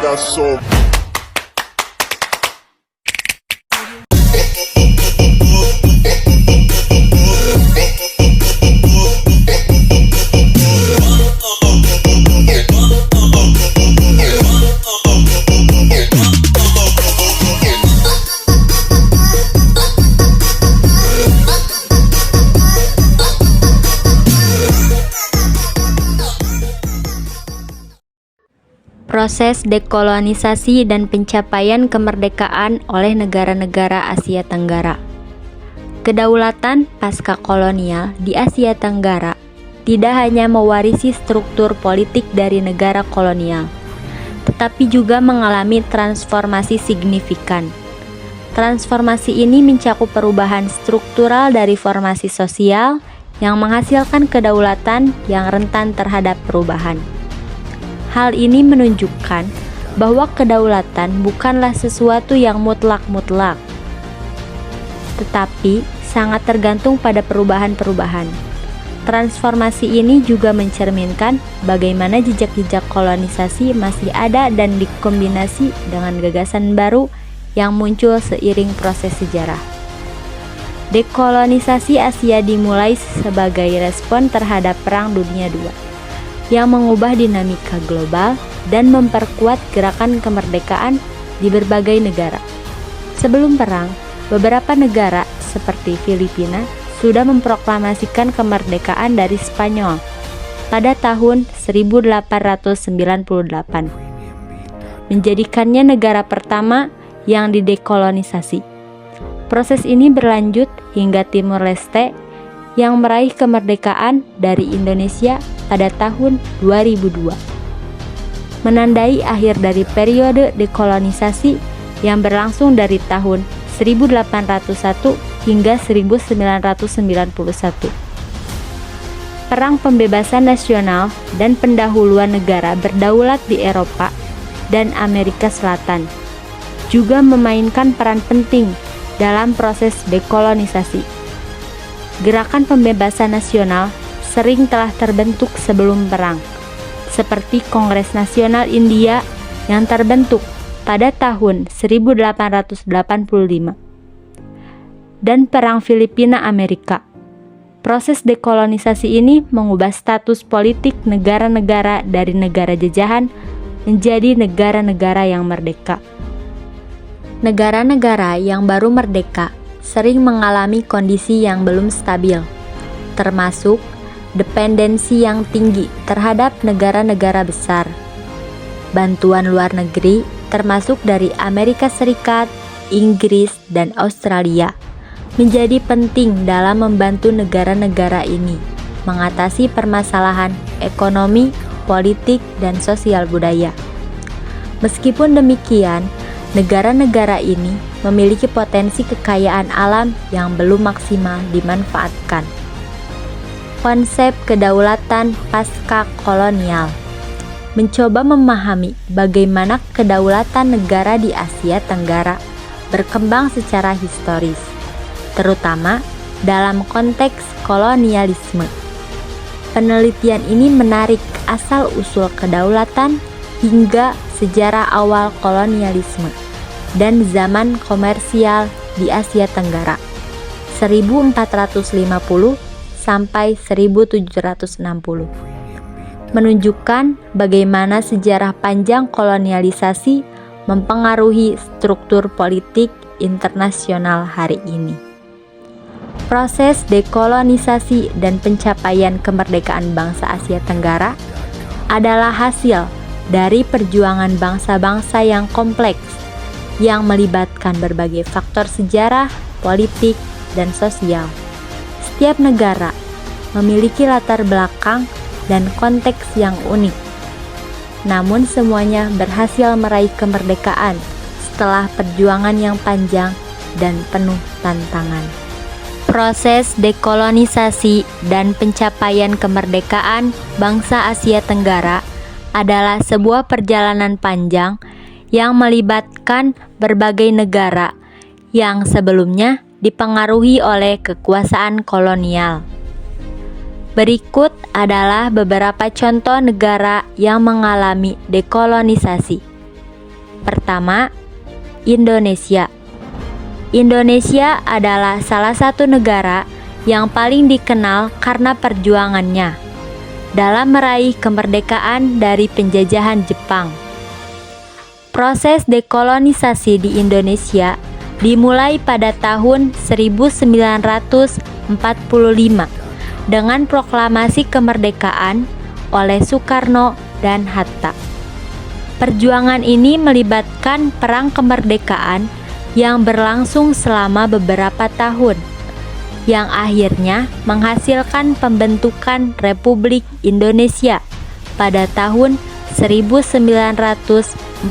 got so. Proses dekolonisasi dan pencapaian kemerdekaan oleh negara-negara Asia Tenggara. Kedaulatan pasca kolonial di Asia Tenggara tidak hanya mewarisi struktur politik dari negara kolonial, tetapi juga mengalami transformasi signifikan. Transformasi ini mencakup perubahan struktural dari formasi sosial yang menghasilkan kedaulatan yang rentan terhadap perubahan. Hal ini menunjukkan bahwa kedaulatan bukanlah sesuatu yang mutlak-mutlak, tetapi sangat tergantung pada perubahan-perubahan. Transformasi ini juga mencerminkan bagaimana jejak-jejak kolonisasi masih ada dan dikombinasi dengan gagasan baru yang muncul seiring proses sejarah. Dekolonisasi Asia dimulai sebagai respon terhadap Perang Dunia II yang mengubah dinamika global dan memperkuat gerakan kemerdekaan di berbagai negara. Sebelum perang, beberapa negara seperti Filipina sudah memproklamasikan kemerdekaan dari Spanyol pada tahun 1898, menjadikannya negara pertama yang didekolonisasi. Proses ini berlanjut hingga Timor Leste yang meraih kemerdekaan dari Indonesia pada tahun 2002, menandai akhir dari periode dekolonisasi yang berlangsung dari tahun 1801 hingga 1991. Perang pembebasan nasional dan pendahuluan negara berdaulat di Eropa dan Amerika Selatan juga memainkan peran penting dalam proses dekolonisasi. Gerakan pembebasan nasional sering telah terbentuk sebelum perang, seperti Kongres Nasional India yang terbentuk pada tahun 1885 dan Perang Filipina-Amerika. Proses dekolonisasi ini mengubah status politik negara-negara dari negara jajahan menjadi negara-negara yang merdeka. Negara-negara yang baru merdeka sering mengalami kondisi yang belum stabil, termasuk dependensi yang tinggi terhadap negara-negara besar. Bantuan luar negeri, termasuk dari Amerika Serikat, Inggris, dan Australia, menjadi penting dalam membantu negara-negara ini mengatasi permasalahan ekonomi, politik, dan sosial budaya. Meskipun demikian, negara-negara ini memiliki potensi kekayaan alam yang belum maksimal dimanfaatkan. Konsep kedaulatan pasca kolonial mencoba memahami bagaimana kedaulatan negara di Asia Tenggara berkembang secara historis, terutama dalam konteks kolonialisme. Penelitian ini menarik asal-usul kedaulatan hingga sejarah awal kolonialisme dan zaman komersial di Asia Tenggara 1450 sampai 1760, menunjukkan bagaimana sejarah panjang kolonialisasi mempengaruhi struktur politik internasional hari ini. Proses dekolonisasi dan pencapaian kemerdekaan bangsa Asia Tenggara adalah hasil dari perjuangan bangsa-bangsa yang kompleks yang melibatkan berbagai faktor sejarah, politik, dan sosial. Setiap negara memiliki latar belakang dan konteks yang unik, namun semuanya berhasil meraih kemerdekaan setelah perjuangan yang panjang dan penuh tantangan. Proses dekolonisasi dan pencapaian kemerdekaan bangsa Asia Tenggara adalah sebuah perjalanan panjang yang melibatkan berbagai negara yang sebelumnya dipengaruhi oleh kekuasaan kolonial. Berikut adalah beberapa contoh negara yang mengalami dekolonisasi. Pertama, Indonesia. Indonesia adalah salah satu negara yang paling dikenal karena perjuangannya dalam meraih kemerdekaan dari penjajahan Jepang. Proses dekolonisasi di Indonesia dimulai pada tahun 1945 dengan proklamasi kemerdekaan oleh Soekarno dan Hatta. Perjuangan ini melibatkan perang kemerdekaan yang berlangsung selama beberapa tahun, yang akhirnya menghasilkan pembentukan Republik Indonesia pada tahun 1949.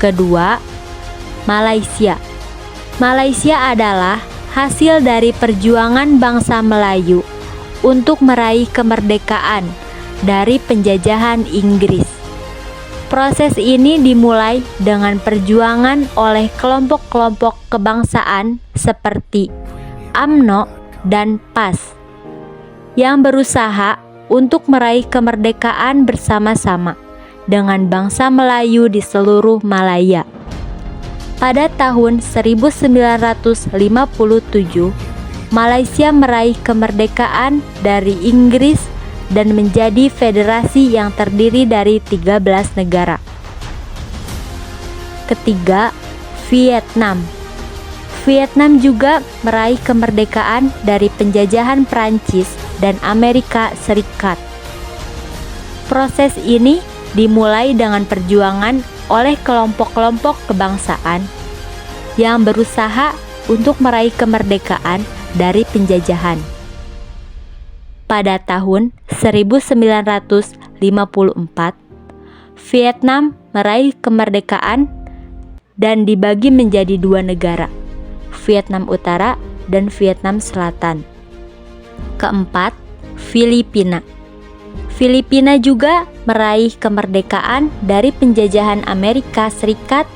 Kedua, Malaysia. Malaysia adalah hasil dari perjuangan bangsa Melayu untuk meraih kemerdekaan dari penjajahan Inggris. Proses ini dimulai dengan perjuangan oleh kelompok-kelompok kebangsaan seperti UMNO dan PAS yang berusaha untuk meraih kemerdekaan bersama-sama dengan bangsa Melayu di seluruh Malaya. Pada tahun 1957, Malaysia meraih kemerdekaan dari Inggris dan menjadi federasi yang terdiri dari 13 negara. Ketiga, Vietnam. Vietnam juga meraih kemerdekaan dari penjajahan Prancis dan Amerika Serikat. Proses ini dimulai dengan perjuangan oleh kelompok-kelompok kebangsaan yang berusaha untuk meraih kemerdekaan dari penjajahan. Pada tahun 1954, Vietnam meraih kemerdekaan dan dibagi menjadi dua negara, Vietnam Utara dan Vietnam Selatan. Keempat, Filipina. Filipina juga meraih kemerdekaan dari penjajahan Amerika Serikat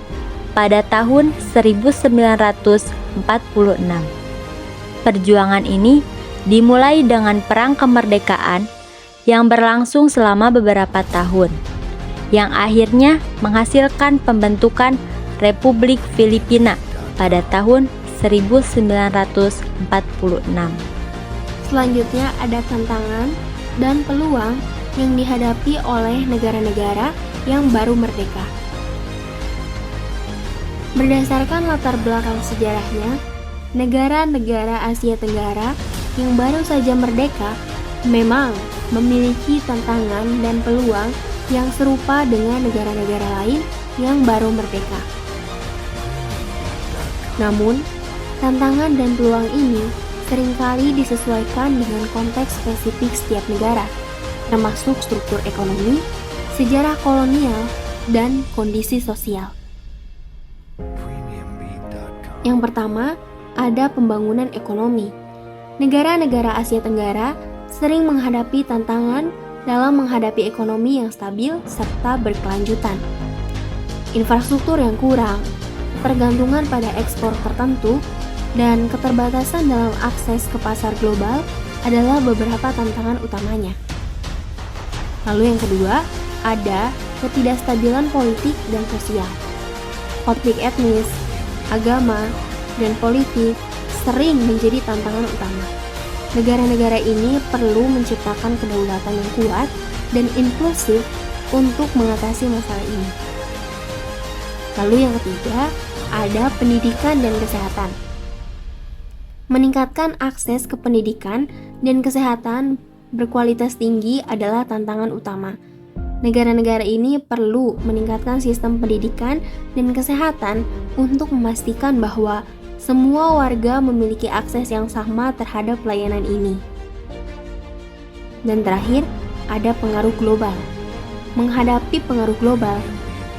pada tahun 1946. Perjuangan ini dimulai dengan perang kemerdekaan yang berlangsung selama beberapa tahun, yang akhirnya menghasilkan pembentukan Republik Filipina pada tahun 1946. Selanjutnya ada tantangan dan peluang yang dihadapi oleh negara-negara yang baru merdeka. Berdasarkan latar belakang sejarahnya, negara-negara Asia Tenggara yang baru saja merdeka memang memiliki tantangan dan peluang yang serupa dengan negara-negara lain yang baru merdeka. Namun, tantangan dan peluang ini seringkali disesuaikan dengan konteks spesifik setiap negara, termasuk struktur ekonomi, sejarah kolonial, dan kondisi sosial. Yang pertama, ada pembangunan ekonomi. Negara-negara Asia Tenggara sering menghadapi tantangan dalam menghadapi ekonomi yang stabil serta berkelanjutan. Infrastruktur yang kurang, ketergantungan pada ekspor tertentu, dan keterbatasan dalam akses ke pasar global adalah beberapa tantangan utamanya. Lalu yang kedua, ada ketidakstabilan politik dan sosial. Konflik etnis, agama, dan politik sering menjadi tantangan utama. Negara-negara ini perlu menciptakan kedaulatan yang kuat dan inklusif untuk mengatasi masalah ini. Lalu yang ketiga, ada pendidikan dan kesehatan. Meningkatkan akses ke pendidikan dan kesehatan berkualitas tinggi adalah tantangan utama. Negara-negara ini perlu meningkatkan sistem pendidikan dan kesehatan untuk memastikan bahwa semua warga memiliki akses yang sama terhadap layanan ini. Dan terakhir, ada pengaruh global. Menghadapi pengaruh global,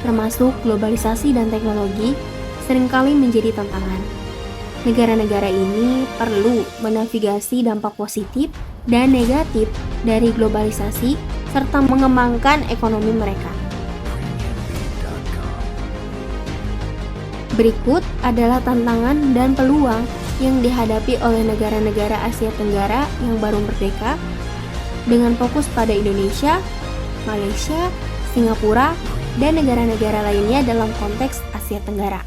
termasuk globalisasi dan teknologi, seringkali menjadi tantangan. Negara-negara ini perlu menavigasi dampak positif dan negatif dari globalisasi serta mengembangkan ekonomi mereka. Berikut adalah tantangan dan peluang yang dihadapi oleh negara-negara Asia Tenggara yang baru merdeka dengan fokus pada Indonesia, Malaysia, Singapura, dan negara-negara lainnya dalam konteks Asia Tenggara.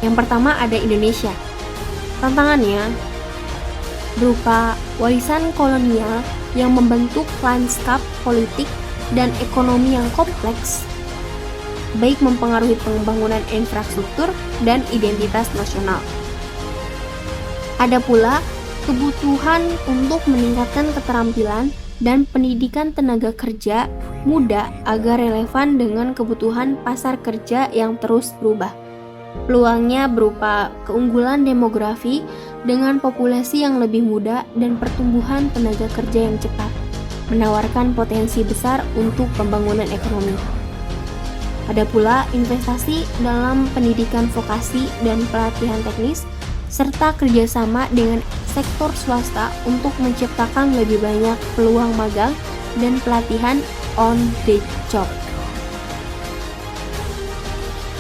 Yang pertama ada Indonesia. Tantangannya berupa warisan kolonial yang membentuk lanskap politik dan ekonomi yang kompleks, baik mempengaruhi pembangunan infrastruktur dan identitas nasional. Ada pula kebutuhan untuk meningkatkan keterampilan dan pendidikan tenaga kerja muda agar relevan dengan kebutuhan pasar kerja yang terus berubah. Peluangnya berupa keunggulan demografi dengan populasi yang lebih muda dan pertumbuhan tenaga kerja yang cepat, menawarkan potensi besar untuk pembangunan ekonomi. Ada pula investasi dalam pendidikan vokasi dan pelatihan teknis, serta kerjasama dengan sektor swasta untuk menciptakan lebih banyak peluang magang dan pelatihan on the job.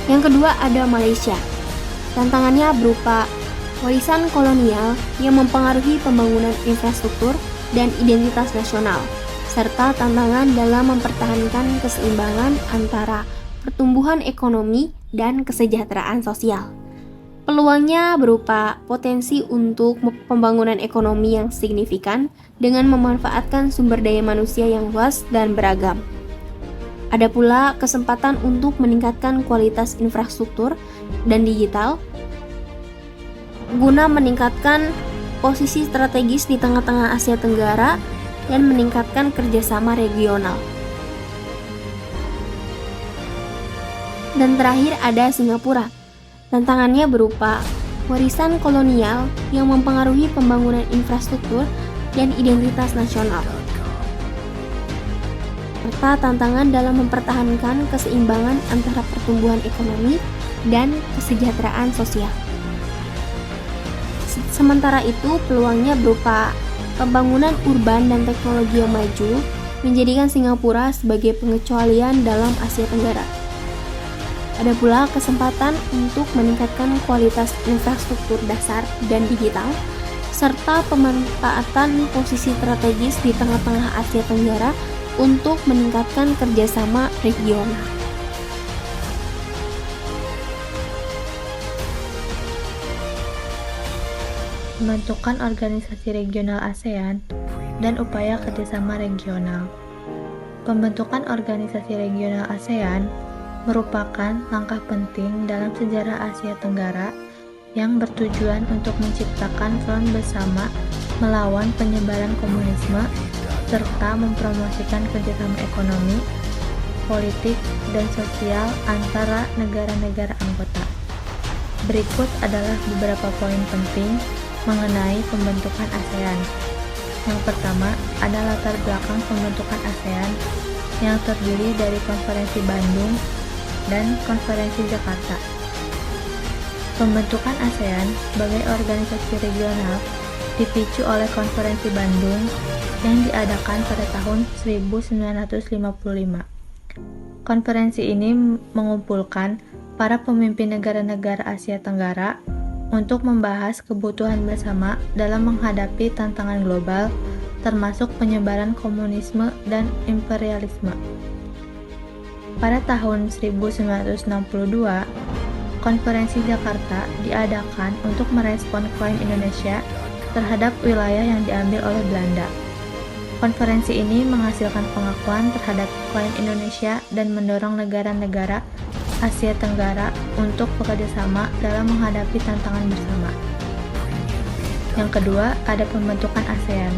Yang kedua ada Malaysia. Tantangannya berupa warisan kolonial yang mempengaruhi pembangunan infrastruktur dan identitas nasional, serta tantangan dalam mempertahankan keseimbangan antara pertumbuhan ekonomi dan kesejahteraan sosial. Peluangnya berupa potensi untuk pembangunan ekonomi yang signifikan dengan memanfaatkan sumber daya manusia yang luas dan beragam. Ada pula kesempatan untuk meningkatkan kualitas infrastruktur dan digital guna meningkatkan posisi strategis di tengah-tengah Asia Tenggara dan meningkatkan kerjasama regional. Dan terakhir ada Singapura. Tantangannya berupa warisan kolonial yang mempengaruhi pembangunan infrastruktur dan identitas nasional, serta tantangan dalam mempertahankan keseimbangan antara pertumbuhan ekonomi dan kesejahteraan sosial. Sementara itu, peluangnya berupa pembangunan urban dan teknologi yang maju, menjadikan Singapura sebagai pengecualian dalam Asia Tenggara. Ada pula kesempatan untuk meningkatkan kualitas infrastruktur dasar dan digital, serta pemanfaatan posisi strategis di tengah-tengah Asia Tenggara untuk meningkatkan kerjasama regional. Pembentukan organisasi regional ASEAN dan upaya kerjasama regional. Pembentukan organisasi regional ASEAN merupakan langkah penting dalam sejarah Asia Tenggara yang bertujuan untuk menciptakan front bersama melawan penyebaran komunisme serta mempromosikan kerjasama ekonomi, politik, dan sosial antara negara-negara anggota. Berikut adalah beberapa poin penting mengenai pembentukan ASEAN. Yang pertama, ada latar belakang pembentukan ASEAN yang terdiri dari Konferensi Bandung dan Konferensi Jakarta. Pembentukan ASEAN sebagai organisasi regional dipicu oleh Konferensi Bandung yang diadakan pada tahun 1955. Konferensi ini mengumpulkan para pemimpin negara-negara Asia Tenggara untuk membahas kebutuhan bersama dalam menghadapi tantangan global, termasuk penyebaran komunisme dan imperialisme. Pada tahun 1962, Konferensi Jakarta diadakan untuk merespon klaim Indonesia terhadap wilayah yang diambil oleh Belanda. Konferensi ini menghasilkan pengakuan terhadap klaim Indonesia dan mendorong negara-negara Asia Tenggara untuk bekerjasama dalam menghadapi tantangan bersama. Yang kedua, ada pembentukan ASEAN.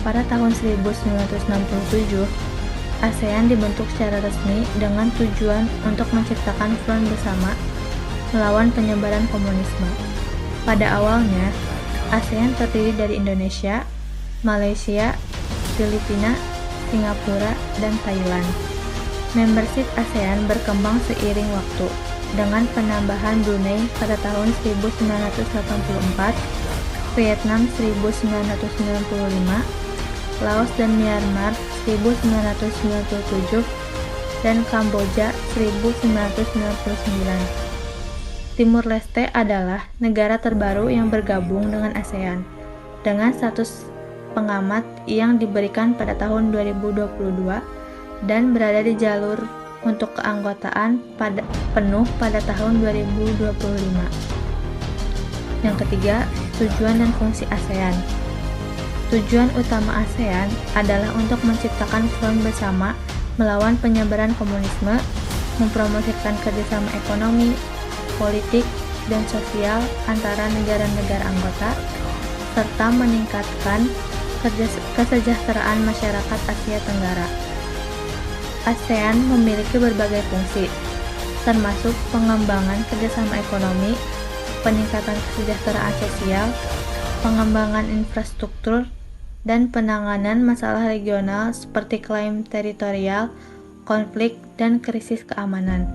Pada tahun 1967, ASEAN dibentuk secara resmi dengan tujuan untuk menciptakan front bersama melawan penyebaran komunisme. Pada awalnya, ASEAN terdiri dari Indonesia, Malaysia, Filipina, Singapura, dan Thailand. Membership ASEAN berkembang seiring waktu, dengan penambahan Brunei pada tahun 1984, Vietnam 1995, Laos dan Myanmar 1997, dan Kamboja 1999. Timur Leste adalah negara terbaru yang bergabung dengan ASEAN, dengan status pengamat yang diberikan pada tahun 2022 dan berada di jalur untuk keanggotaan penuh pada tahun 2025. Yang ketiga, tujuan dan fungsi ASEAN. Tujuan utama ASEAN adalah untuk menciptakan front bersama melawan penyebaran komunisme, mempromosikan kerjasama ekonomi, politik, dan sosial antara negara-negara anggota, serta meningkatkan kesejahteraan masyarakat Asia Tenggara. ASEAN memiliki berbagai fungsi, termasuk pengembangan kerjasama ekonomi, peningkatan kesejahteraan sosial, pengembangan infrastruktur, dan penanganan masalah regional seperti klaim teritorial, konflik, dan krisis keamanan.